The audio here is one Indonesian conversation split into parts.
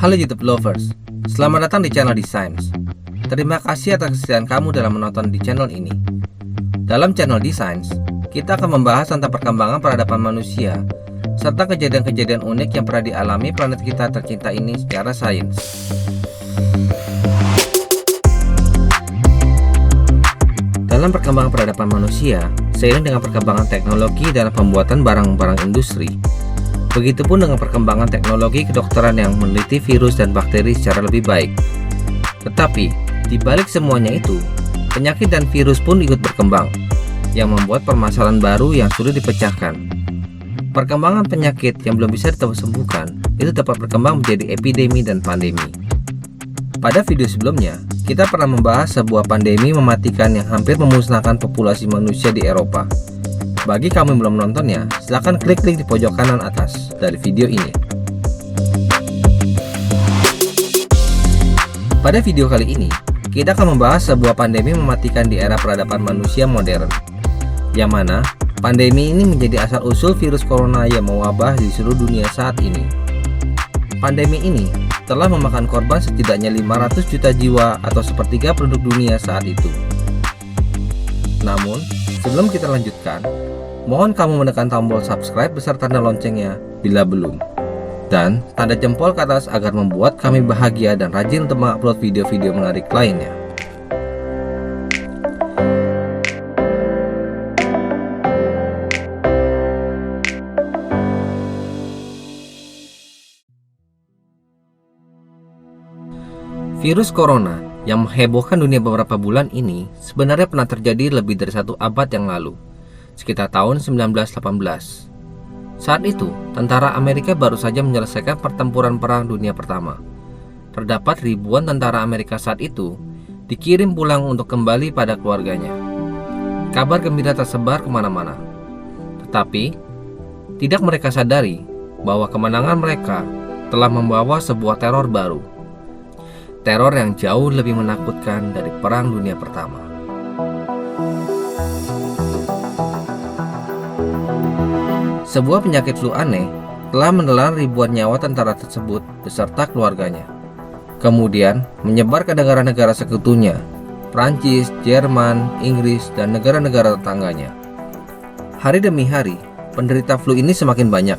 Halo YouTube lovers, selamat datang di channel Designs. Terima kasih atas kesetiaan kamu dalam menonton di channel ini. Dalam channel Designs, kita akan membahas tentang perkembangan peradaban manusia serta kejadian-kejadian unik yang pernah dialami planet kita tercinta ini secara sains. Dalam perkembangan peradaban manusia, seiring dengan perkembangan teknologi dalam pembuatan barang-barang industri, begitupun dengan perkembangan teknologi kedokteran yang meneliti virus dan bakteri secara lebih baik. Tetapi, di balik semuanya itu, penyakit dan virus pun ikut berkembang, yang membuat permasalahan baru yang sulit dipecahkan. Perkembangan penyakit yang belum bisa disembuhkan itu dapat berkembang menjadi epidemi dan pandemi. Pada video sebelumnya, kita pernah membahas sebuah pandemi mematikan yang hampir memusnahkan populasi manusia di Eropa. Bagi kamu yang belum menontonnya, silahkan klik link di pojok kanan atas dari video ini. Pada video kali ini, kita akan membahas sebuah pandemi mematikan di era peradaban manusia modern, yang mana pandemi ini menjadi asal-usul virus corona yang mewabah di seluruh dunia saat ini. Pandemi ini telah memakan korban setidaknya 500 juta jiwa atau sepertiga penduduk dunia saat itu. Namun, sebelum kita lanjutkan, mohon kamu menekan tombol subscribe beserta tanda loncengnya bila belum, dan tanda jempol ke atas agar membuat kami bahagia dan rajin untuk mengupload video-video menarik lainnya. Virus corona yang menghebohkan dunia beberapa bulan ini sebenarnya pernah terjadi lebih dari 1 abad yang lalu, sekitar tahun 1918. Saat itu, tentara Amerika baru saja menyelesaikan pertempuran Perang Dunia Pertama. Terdapat ribuan tentara Amerika saat itu dikirim pulang untuk kembali pada keluarganya. Kabar gembira tersebar kemana-mana. Tetapi, tidak mereka sadari bahwa kemenangan mereka telah membawa sebuah teror baru. Teror yang jauh lebih menakutkan dari Perang Dunia Pertama. Sebuah penyakit flu aneh telah menelan ribuan nyawa tentara tersebut beserta keluarganya. Kemudian menyebar ke negara-negara sekutunya, Prancis, Jerman, Inggris, dan negara-negara tetangganya. Hari demi hari, penderita flu ini semakin banyak,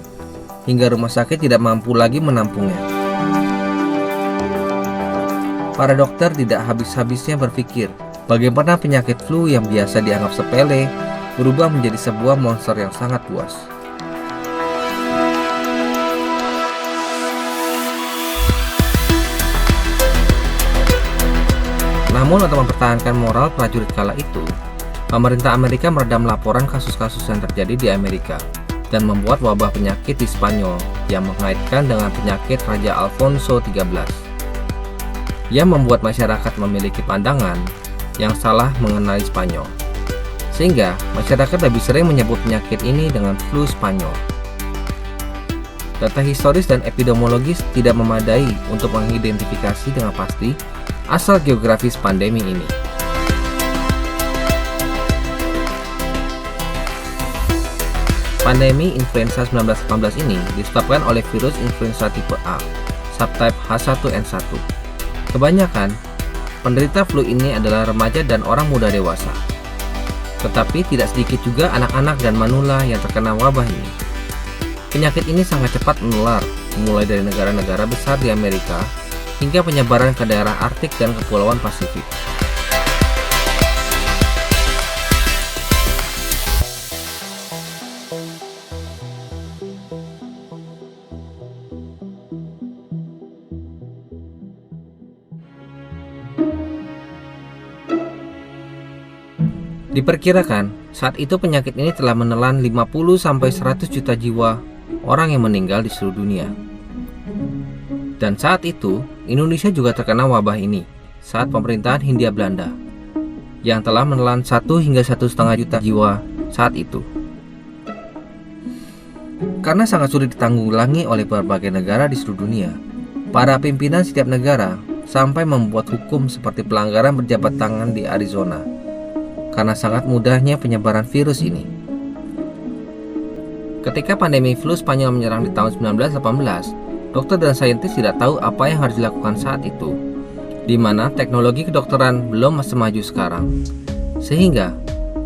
hingga rumah sakit tidak mampu lagi menampungnya. Para dokter tidak habis-habisnya berpikir bagaimana penyakit flu yang biasa dianggap sepele berubah menjadi sebuah monster yang sangat buas. Namun untuk mempertahankan moral prajurit kala itu, pemerintah Amerika meredam laporan kasus-kasus yang terjadi di Amerika dan membuat wabah penyakit di Spanyol yang mengaitkan dengan penyakit Raja Alfonso XIII, yang membuat masyarakat memiliki pandangan yang salah mengenai Spanyol, sehingga masyarakat lebih sering menyebut penyakit ini dengan flu Spanyol. Data historis dan epidemiologis tidak memadai untuk mengidentifikasi dengan pasti asal geografis pandemi ini. Pandemi influenza 1918 ini disebabkan oleh virus influenza tipe A, subtype H1N1. Kebanyakan penderita flu ini adalah remaja dan orang muda dewasa. Tetapi tidak sedikit juga anak-anak dan manula yang terkena wabah ini. Penyakit ini sangat cepat menular, mulai dari negara-negara besar di Amerika hingga penyebaran ke daerah Arktik dan Kepulauan Pasifik. Diperkirakan, saat itu penyakit ini telah menelan 50-100 juta jiwa orang yang meninggal di seluruh dunia. Dan saat itu, Indonesia juga terkena wabah ini saat pemerintahan Hindia Belanda, yang telah menelan 1 hingga 1,5 juta jiwa saat itu. Karena sangat sulit ditanggulangi oleh berbagai negara di seluruh dunia, para pimpinan setiap negara sampai membuat hukum seperti pelanggaran berjabat tangan di Arizona karena sangat mudahnya penyebaran virus ini. Ketika pandemi flu Spanyol menyerang di tahun 1918, dokter dan saintis tidak tahu apa yang harus dilakukan saat itu, di mana teknologi kedokteran belum semaju sekarang, sehingga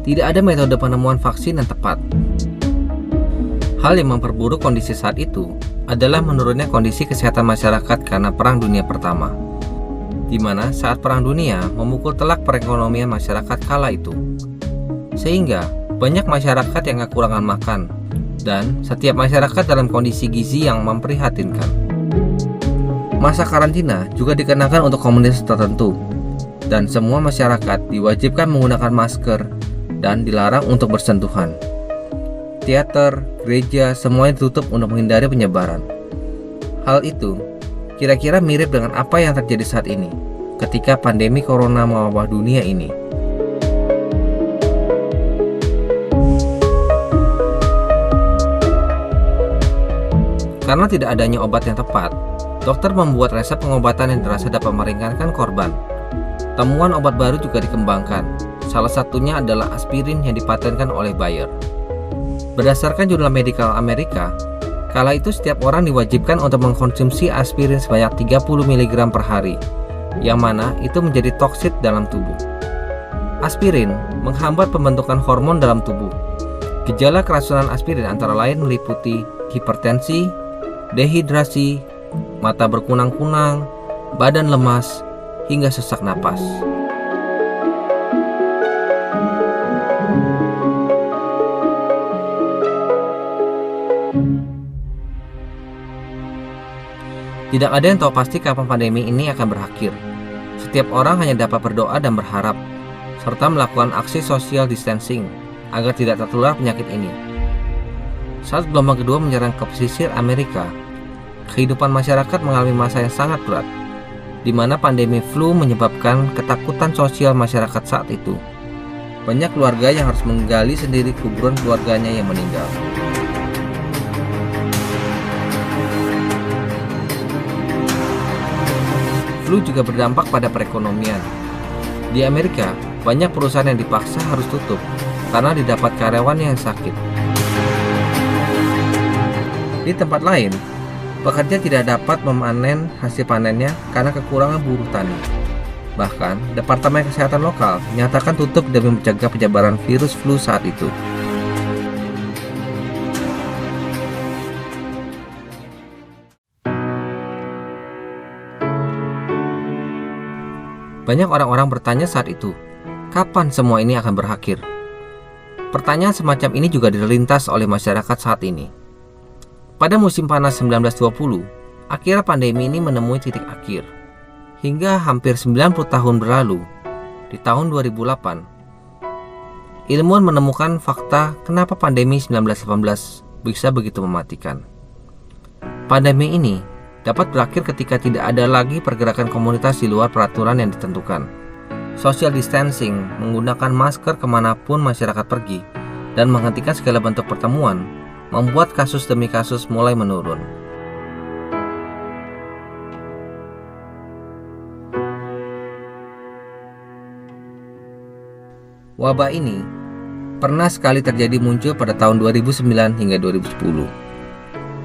tidak ada metode penemuan vaksin yang tepat. Hal yang memperburuk kondisi saat itu adalah menurunnya kondisi kesehatan masyarakat karena Perang Dunia Pertama, di mana saat Perang Dunia memukul telak perekonomian masyarakat kala itu, sehingga banyak masyarakat yang kekurangan makan, dan setiap masyarakat dalam kondisi gizi yang memprihatinkan. Masa karantina juga dikenakan untuk komunitas tertentu, dan semua masyarakat diwajibkan menggunakan masker dan dilarang untuk bersentuhan. Teater, gereja, semuanya ditutup untuk menghindari penyebaran. Hal itu kira-kira mirip dengan apa yang terjadi saat ini, ketika pandemi corona mewabah dunia ini. Karena tidak adanya obat yang tepat, dokter membuat resep pengobatan yang dirasa dapat meringankan korban. Temuan obat baru juga dikembangkan. Salah satunya adalah aspirin yang dipatenkan oleh Bayer. Berdasarkan jurnal Medical America, kala itu setiap orang diwajibkan untuk mengkonsumsi aspirin sebanyak 30 mg per hari, yang mana itu menjadi toksit dalam tubuh. Aspirin menghambat pembentukan hormon dalam tubuh. Gejala keracunan aspirin antara lain meliputi hipertensi, dehidrasi, mata berkunang-kunang, badan lemas, hingga sesak napas. Tidak ada yang tahu pasti kapan pandemi ini akan berakhir. Setiap orang hanya dapat berdoa dan berharap, serta melakukan aksi social distancing agar tidak tertular penyakit ini. Saat gelombang kedua menyerang ke pesisir Amerika, kehidupan masyarakat mengalami masa yang sangat berat, di mana pandemi flu menyebabkan ketakutan sosial masyarakat saat itu. Banyak keluarga yang harus menggali sendiri kuburan keluarganya yang meninggal. Flu juga berdampak pada perekonomian. Di Amerika, banyak perusahaan yang dipaksa harus tutup karena didapat karyawan yang sakit. Di tempat lain, pekerja tidak dapat memanen hasil panennya karena kekurangan buruh tani. Bahkan, Departemen Kesehatan lokal menyatakan tutup demi mencegah penyebaran virus flu saat itu. Banyak orang-orang bertanya saat itu, kapan semua ini akan berakhir? Pertanyaan semacam ini juga dilintas oleh masyarakat saat ini. Pada musim panas 1920, akhirnya pandemi ini menemui titik akhir. Hingga hampir 90 tahun berlalu, di tahun 2008, ilmuwan menemukan fakta kenapa pandemi 1918 bisa begitu mematikan. Pandemi ini dapat berakhir ketika tidak ada lagi pergerakan komunitas di luar peraturan yang ditentukan. Social distancing, menggunakan masker kemanapun masyarakat pergi, dan menghentikan segala bentuk pertemuan, membuat kasus demi kasus mulai menurun. Wabah ini pernah sekali terjadi muncul pada tahun 2009 hingga 2010.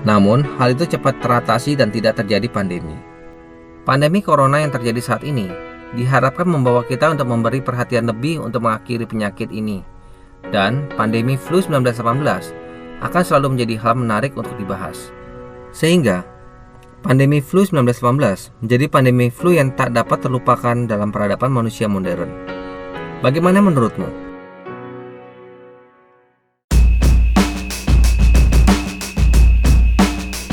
Namun, hal itu cepat teratasi dan tidak terjadi pandemi. Pandemi corona yang terjadi saat ini diharapkan membawa kita untuk memberi perhatian lebih untuk mengakhiri penyakit ini. Dan pandemi flu 1918 akan selalu menjadi hal menarik untuk dibahas. Sehingga, pandemi flu 1918 menjadi pandemi flu yang tak dapat terlupakan dalam peradaban manusia modern. Bagaimana menurutmu?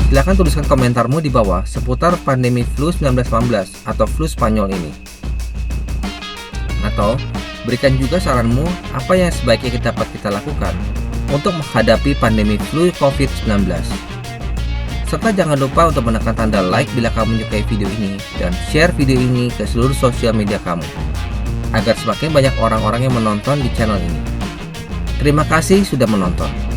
Silahkan tuliskan komentarmu di bawah seputar pandemi flu 1918 atau flu Spanyol ini. Atau berikan juga saranmu apa yang sebaiknya dapat kita lakukan untuk menghadapi pandemi flu COVID-19. Serta jangan lupa untuk menekan tanda like bila kamu menyukai video ini dan share video ini ke seluruh sosial media kamu agar semakin banyak orang-orang yang menonton di channel ini. Terima kasih sudah menonton.